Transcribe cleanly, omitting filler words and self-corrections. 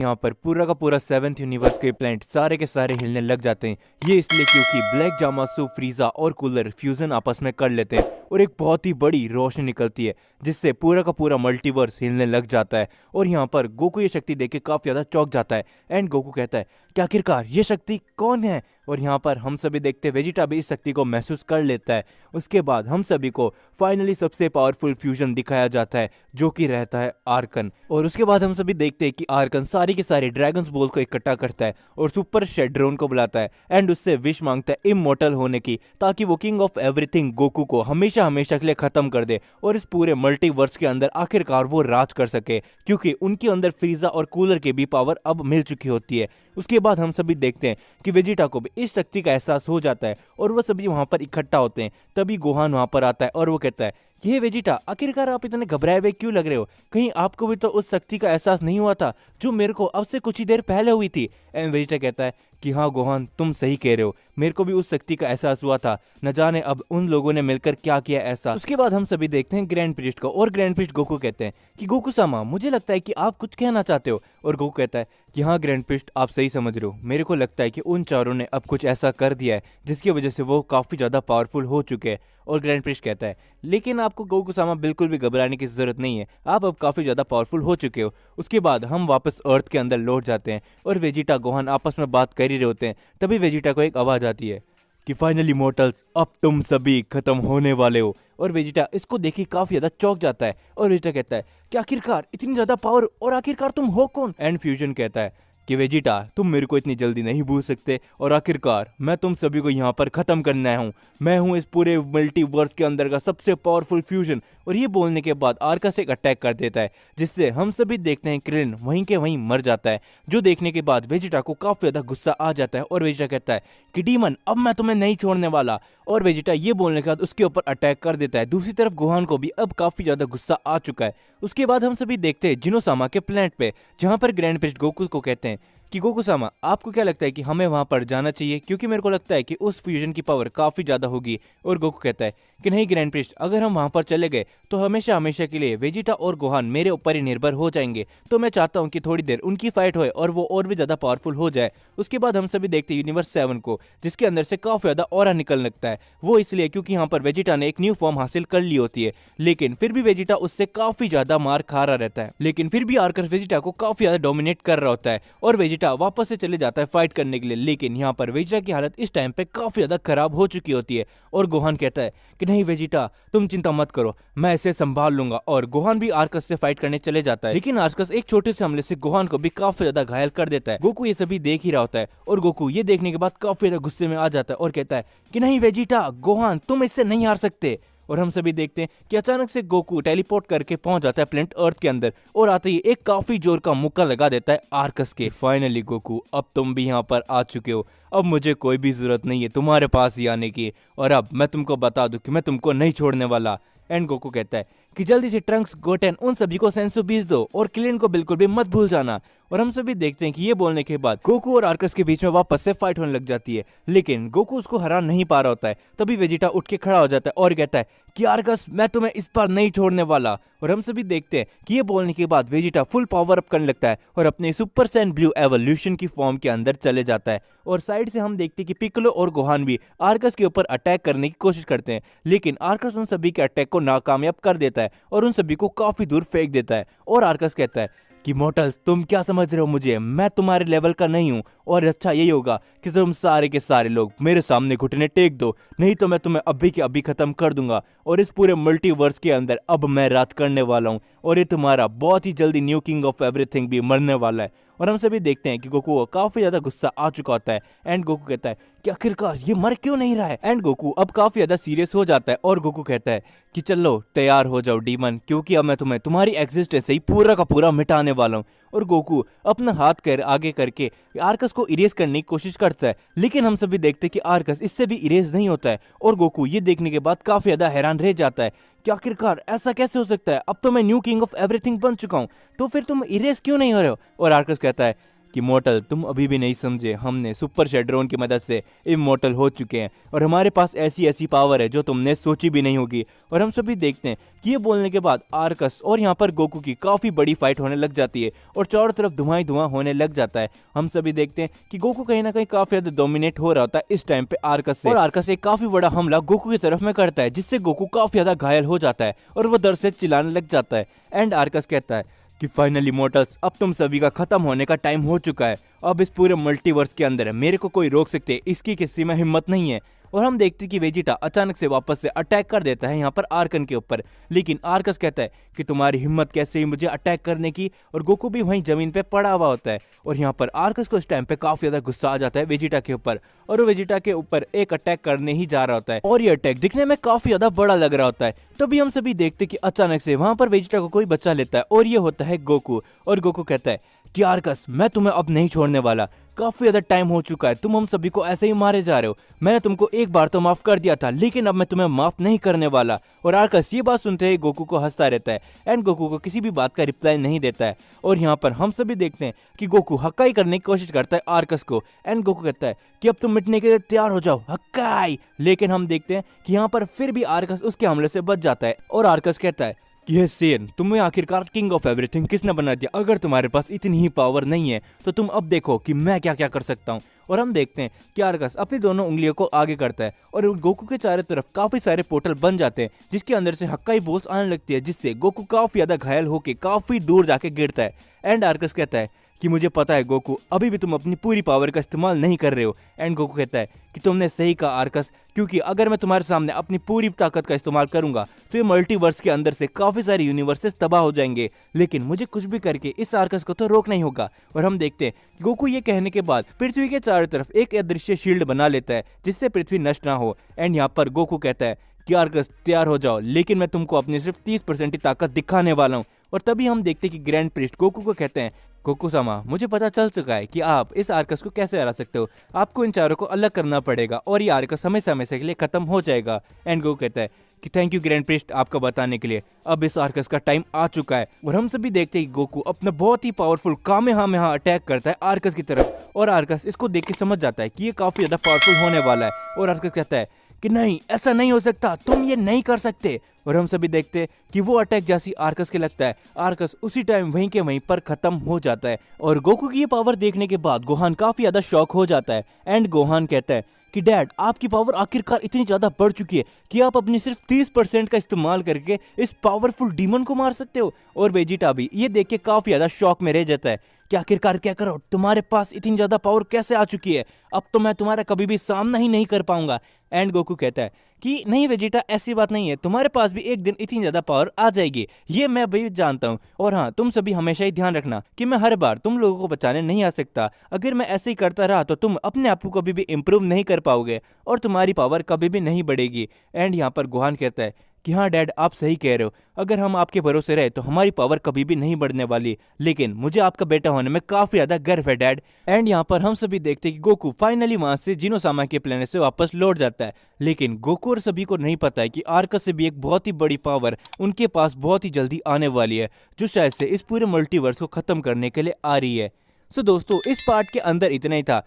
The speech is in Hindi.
यहाँ पर पूरा का पूरा 7th यूनिवर्स के प्लैनेट सारे के सारे हिलने लग जाते हैं। ये इसलिए क्योंकि ब्लैक जामासु, फ्रीजा और कूलर फ्यूजन आपस में कर लेते हैं और एक बहुत ही बड़ी रोशनी निकलती है जिससे पूरा का पूरा मल्टीवर्स हिलने लग जाता है। और यहाँ पर गोकू ये शक्ति देख के काफी ज्यादा चौंक जाता है एंड गोकू कहता है कि आखिरकार ये शक्ति कौन है। और यहाँ पर हम सभी देखते वेजिटा भी इस शक्ति को महसूस कर लेता है। उसके बाद हम सभी को फाइनली सबसे पावरफुल फ्यूजन दिखाया जाता है जो कि रहता है आर्कन। और उसके बाद हम सभी देखते हैं कि आर्कन सारी के सारे ड्रैगन्स बॉल को इकट्ठा करता है और सुपर शेड्रोन को बुलाता है एंड उससे विश मांगता है इमॉर्टल होने की, ताकि वो किंग ऑफ एवरीथिंग गोकू को हमेशा हमेशा के लिए खत्म कर दे और इस पूरे मल्टीवर्स के अंदर आखिरकार वो राज कर सके, क्योंकि उनके अंदर फ्रीजा और कूलर की भी पावर अब मिल चुकी होती है। उसके बाद हम सभी देखते हैं कि वेजिटा को भी इस शक्ति का एहसास हो जाता है और वो सभी वहां पर इकट्ठा होते हैं। तभी गोहान वहां पर आता है और वो कहता है ये वेजिटा, आखिरकार आप इतने घबराए हुए क्यों लग रहे हो? कहीं आपको भी तो उस शक्ति का एहसास नहीं हुआ था जो मेरे को अब से कुछ ही देर पहले हुई थी? एंड वेजिटा कहता है कि हाँ गोहान, तुम सही कह रहे हो, मेरे को भी उस शक्ति का एहसास हुआ था, न जाने अब उन लोगों ने मिलकर क्या किया ऐसा। उसके बाद हम सभी देखते हैं ग्रैंड प्रीस्ट को और ग्रैंड प्रीस्ट गोकू कहते हैं कि गोकू सामा, मुझे लगता है कि आप कुछ कहना चाहते हो। और गोकू कहता है कि हाँ ग्रैंड प्रीस्ट, आप सही समझ रहे हो, मेरे को लगता है कि उन चारों ने अब कुछ ऐसा कर दिया है जिसकी वजह से वो काफी ज्यादा पावरफुल हो चुके हैं। और ग्रैंड प्रीस्ट कहता है लेकिन आपको गोकू सामा बिल्कुल भी घबराने की जरूरत नहीं है, आप अब काफी ज्यादा पावरफुल हो चुके हो। उसके बाद हम वापस अर्थ के अंदर लौट जाते हैं और वेजिटा गोहान आपस में बात कर ही रहे होते हैं। तभी वेजिटा को एक आवाज आती है कि फाइनली मॉर्टल्स, अब तुम सभी खत्म होने वाले हो। और वेजिटा इसको देखी काफी ज्यादा चौंक जाता है और वेजिटा कहता है कि आखिरकार इतनी ज्यादा पावर, और आखिरकार तुम हो कौन? एंड फ्यूजन कहता है कि वेजिटा, तुम मेरे को इतनी जल्दी नहीं भूल सकते और आखिरकार मैं तुम सभी को यहाँ पर खत्म करने आया हूँ। मैं हूँ इस पूरे मल्टीवर्स के अंदर का सबसे पावरफुल फ्यूजन। और ये बोलने के बाद आर्कस एक अटैक कर देता है जिससे हम सभी देखते हैं क्रिलिन वहीं के वहीं मर जाता है, जो देखने के बाद वेजिटा को काफी ज्यादा गुस्सा आ जाता है और वेजिटा कहता है कि डीमन, अब मैं तुम्हें नहीं छोड़ने वाला। और वेजिटा ये बोलने के बाद उसके ऊपर अटैक कर देता है। दूसरी तरफ गोहान को भी अब काफी ज्यादा गुस्सा आ चुका है। उसके बाद हम सभी देखते हैं जिनोसामा के प्लेनेट पे, जहां पर ग्रैंड प्रीस्ट गोकू को कहते हैं कि गोकू सामा, आपको क्या लगता है कि हमें वहां पर जाना चाहिए, क्योंकि मेरे को लगता है कि उस फ्यूजन की पावर काफी ज्यादा होगी। और गोकू कहता है कि नहीं ग्रैंड प्रीस्ट, अगर हम वहां पर चले गए तो हमेशा हमेशा के लिए वेजिटा और गोहान मेरे ऊपर ही निर्भर हो जाएंगे। तो मैं चाहता हूं कि थोड़ी देर उनकी फाइट होए और वो और भी ज्यादा पावरफुल हो जाए। उसके बाद हम सभी देखते हैं यूनिवर्स 7 को, जिसके अंदर से काफी ज्यादा ऑरा निकल लगता है। वो इसलिए क्योंकि यहाँ पर वेजिटा ने एक न्यू फॉर्म हासिल कर ली होती है, लेकिन फिर भी वेजिटा उससे काफी ज्यादा मार खा रहा रहता है। लेकिन फिर भी आर्कस वेजिटा को काफी ज्यादा डोमिनेट कर रहा होता है और वेजिटा वापस से चले जाता है फाइट करने के लिए। लेकिन यहाँ पर वेजिटा की हालत इस टाइम पे काफी ज्यादा खराब हो चुकी होती है और गोहान कहता है कि नहीं वेजिटा, तुम चिंता मत करो, मैं इसे संभाल लूंगा। और गोहान भी आर्कस से फाइट करने चले जाता है, लेकिन आर्कस एक छोटे से हमले से गोहान को भी काफी ज्यादा घायल कर देता है। गोकू ये सभी देख ही रहा होता है और गोकू ये देखने के बाद काफी ज्यादा गुस्से में आ जाता है और कहता है कि नहीं वेजिटा, गोहान, तुम इससे नहीं हार सकते। और हम सभी देखते हैं कि अचानक से गोकू टेलीपोर्ट करके पहुंच जाता है प्लेनेट अर्थ के अंदर और आते ही एक काफी जोर का मुक्का लगा देता है आर्कस के। फाइनली गोकू, अब तुम भी यहाँ पर आ चुके हो, अब मुझे कोई भी जरूरत नहीं है तुम्हारे पास ही आने की, और अब मैं तुमको बता दूं कि मैं तुमको नहीं छोड़ने वाला। एंड गोकू कहता है कि जल्दी से ट्रंक्स, गोटेन, उन सभी को सेंसु बीज दो और क्लिन को बिल्कुल भी मत भूल जाना। और हम सभी देखते हैं कि ये बोलने के बाद गोकू और आर्कस के बीच में वापस से फाइट होने लग जाती है, लेकिन गोकू उसको हरा नहीं पा रहा होता है। तभी वेजिटा उठ के खड़ा हो जाता है और कहता है कि आर्कस, मैं तुम्हें इस बार नहीं छोड़ने वाला। और हम सभी देखते हैं कि ये बोलने के बाद वेजिटा फुल पावर अप करने लगता है और अपने सुपर सैन ब्लू एवोल्यूशन की फॉर्म के अंदर चले जाता है। और साइड से हम देखते हैं कि पिक्कोलो और गोहान भी आर्कस के ऊपर अटैक करने की कोशिश करते हैं, लेकिन आर्कस उन सभी के अटैक को नाकामयाब कर देता है और उन सभी को काफी दूर फेंक देता है। और आर्कस कहता है कि मॉर्टल्स, तुम क्या समझ रहे हो मुझे, मैं तुम्हारे लेवल का नहीं हूं, और अच्छा यही होगा कि तुम सारे के सारे लोग मेरे सामने घुटने टेक दो, नहीं तो मैं तुम्हें अभी के अभी खत्म कर दूंगा। और इस पूरे मल्टीवर्स के अंदर अब मैं राज करने वाला हूं और ये तुम्हारा बहुत ही जल्दी न्यू किंग ऑफ एवरीथिंग भी मरने वाला है। और हम सभी देखते हैं कि गोकू को काफी ज्यादा गुस्सा आ चुका होता है एंड गोकू कहता है कि आखिरकार ये मर क्यों नहीं रहा है। एंड गोकू अब काफी ज्यादा सीरियस हो जाता है और गोकू कहता है कि चलो तैयार हो जाओ डीमन, क्योंकि अब मैं तुम्हें तुम्हारी एग्जिस्टेंस से ही पूरा का पूरा मिटाने वाला हूँ। और गोकू अपना हाथ कर आगे करके आर्कस को इरेज करने की कोशिश करता है, लेकिन हम सभी देखते हैं कि आर्कस इससे भी इरेज नहीं होता है। और गोकू ये देखने के बाद काफी ज्यादा हैरान रह जाता है कि आखिरकार ऐसा कैसे हो सकता है, अब तो मैं न्यू किंग ऑफ एवरीथिंग बन चुका हूँ, तो फिर तुम इरेज क्यों नहीं हो रहे हो। और आर्कस कहता है कि मॉर्टल तुम अभी भी नहीं समझे, हमने सुपर शेड्रोन की मदद से इमॉर्टल हो चुके हैं और हमारे पास ऐसी ऐसी पावर है जो तुमने सोची भी नहीं होगी। और हम सभी देखते हैं कि ये बोलने के बाद आर्कस और यहाँ पर गोकू की काफ़ी बड़ी फाइट होने लग जाती है और चारों तरफ धुआं ही धुआं होने लग जाता है। हम सभी देखते हैं कि गोकू कहीं ना कहीं काफ़ी ज़्यादा डोमिनेट हो रहा होता है इस टाइम पे आर्कस से, और आर्कस एक काफ़ी बड़ा हमला गोकू की तरफ में करता है जिससे गोकू काफ़ी ज़्यादा घायल हो जाता है और वो दर्द से चिल्लाने लग जाता है। एंड आर्कस कहता है कि फाइनली मॉर्टल्स, अब तुम सभी का खत्म होने का टाइम हो चुका है। अब इस पूरे मल्टीवर्स के अंदर मेरे को कोई रोक सकते इसकी किसी में हिम्मत नहीं है। और हम देखते हैं कि वेजिटा अचानक से वापस से अटैक कर देता है यहाँ पर आर्कन के ऊपर, लेकिन आर्कस कहता है कि तुम्हारी हिम्मत कैसे ही मुझे अटैक करने की, और गोकू भी वहीं जमीन पे पड़ा हुआ होता है। और यहाँ पर आर्कस को इस टाइम पे काफी ज्यादा गुस्सा आ जाता है वेजिटा के ऊपर, और वो वेजिटा के ऊपर एक अटैक करने ही जा रहा होता है और ये अटैक दिखने में काफी ज्यादा बड़ा लग रहा होता है। तभी हम सभी देखते कि अचानक से वहां पर वेजिटा को कोई बच्चा लेता है और ये होता है गोकू। और गोकू कहता है कि आर्कस, मैं तुम्हें अब नहीं छोड़ने वाला, काफी ज्यादा टाइम हो चुका है, तुम हम सभी को ऐसे ही मारे जा रहे हो। मैंने तुमको एक बार तो माफ कर दिया था, लेकिन अब मैं तुम्हें माफ नहीं करने वाला। और आर्कस ये बात सुनते ही गोकू को हंसता रहता है एंड गोकू को किसी भी बात का रिप्लाई नहीं देता है। और यहाँ पर हम सभी देखते हैं कि गोकू हक्काई करने की कोशिश करता है आर्कस को, एंड गोकू कहता है कि अब तुम मिटने के लिए तैयार हो जाओ हक्काई। लेकिन हम देखते हैं कि यहाँ पर फिर भी आर्कस उसके हमले से बच जाता है और आर्कस कहता है कि ये सेन, तुम्हें आखिरकार किंग ऑफ एवरीथिंग किसने बना दिया? अगर तुम्हारे पास इतनी ही पावर नहीं है तो तुम अब देखो कि मैं क्या क्या कर सकता हूँ। और हम देखते हैं कि आर्कस अपनी दोनों उंगलियों को आगे करता है और गोकू के चारों तरफ काफी सारे पोर्टल बन जाते हैं जिसके अंदर से हक्काई बोल्स आने लगती है, जिससे गोकू काफी ज्यादा घायल होकर काफी दूर जाके गिरता है। एंड आर्कस कहता है कि मुझे पता है गोकू, अभी भी तुम अपनी पूरी पावर का इस्तेमाल नहीं कर रहे हो। एंड गोकू कहता है कि तुमने सही कहा आर्कस, क्योंकि अगर मैं तुम्हारे सामने अपनी पूरी ताकत का इस्तेमाल करूंगा तो ये मल्टीवर्स के अंदर से काफी सारे यूनिवर्सेस तबाह हो जाएंगे, लेकिन मुझे कुछ भी करके इस आर्कस को तो रोकना ही होगा। और हम देखते हैं कि गोकू ये कहने के बाद पृथ्वी के चारों तरफ एक अदृश्य शील्ड बना लेता है जिससे पृथ्वी नष्ट ना हो। एंड यहाँ पर गोकू कहता है कि आर्कस तैयार हो जाओ, लेकिन मैं तुमको अपनी सिर्फ 30% की ताकत दिखाने वाला हूँ। और तभी हम देखते हैं कि ग्रैंड प्रिस्ट गोकू को कहते हैं, गोकू सामा, मुझे पता चल चुका है कि आप इस आर्कस को कैसे हरा सकते हो। आपको इन चारों को अलग करना पड़ेगा और ये आर्कस समय समय से के लिए खत्म हो जाएगा। एंड गोकू कहता है कि थैंक यू ग्रैंड प्रिस्ट आपका बताने के लिए, अब इस आर्कस का टाइम आ चुका है। और हम सभी देखते हैं कि गोकू अपना बहुत ही पावरफुल कामेहामेहा अटैक करता है आर्कस की तरफ, और आर्कस इसको देख के समझ जाता है कि ये काफी ज्यादा पावरफुल होने वाला है। और आर्कस कहता है कि नहीं, ऐसा नहीं हो सकता, तुम ये नहीं कर सकते। और हम सभी देखते हैं कि वो अटैक जैसी आर्कस के लगता है, आर्कस उसी टाइम वहीं के वहीं पर खत्म हो जाता है। और गोकू की ये पावर देखने के बाद गोहान काफी ज्यादा शॉक हो जाता है। एंड गोहान कहता है कि डैड, आपकी पावर आखिरकार इतनी ज्यादा बढ़ चुकी है कि आप अपनी सिर्फ 30% का इस्तेमाल करके इस पावरफुल डीमन को मार सकते हो। और वेजिटा भी ये देख के काफी ज्यादा शॉक में रह जाता है कि आखिरकार क्या करो, तुम्हारे पास इतनी ज्यादा पावर कैसे आ चुकी है, अब तो मैं तुम्हारा कभी भी सामना ही नहीं कर पाऊंगा। एंड गोकू कहता है कि नहीं वेजिटा, ऐसी बात नहीं है, तुम्हारे पास भी एक दिन इतनी ज्यादा पावर आ जाएगी, ये मैं भी जानता हूँ। और हाँ, तुम सभी हमेशा ही ध्यान रखना कि मैं हर बार तुम लोगों को बचाने नहीं आ सकता। अगर मैं ऐसे ही करता रहा तो तुम अपने आप को कभी भी इम्प्रूव नहीं कर पाओगे और तुम्हारी पावर कभी भी नहीं बढ़ेगी। एंड यहाँ पर गोहान कहता है कि हाँ डैड, आप सही कह रहे हो, अगर हम आपके भरोसे रहे तो हमारी पावर कभी भी नहीं बढ़ने वाली, लेकिन मुझे आपका बेटा होने में काफी ज्यादा गर्व है डैड। एंड यहाँ पर हम सभी देखते हैं कि गोकू फाइनली वहां से जिनोसामा के प्लेनेट से वापस लौट जाता है, लेकिन गोकू और सभी को नहीं पता है कि आर्कस से भी एक बहुत ही बड़ी पावर उनके पास बहुत ही जल्दी आने वाली है, जो शायद से इस पूरे मल्टीवर्स को खत्म करने के लिए आ रही है। सो दोस्तों, इस पार्ट के अंदर इतना ही था।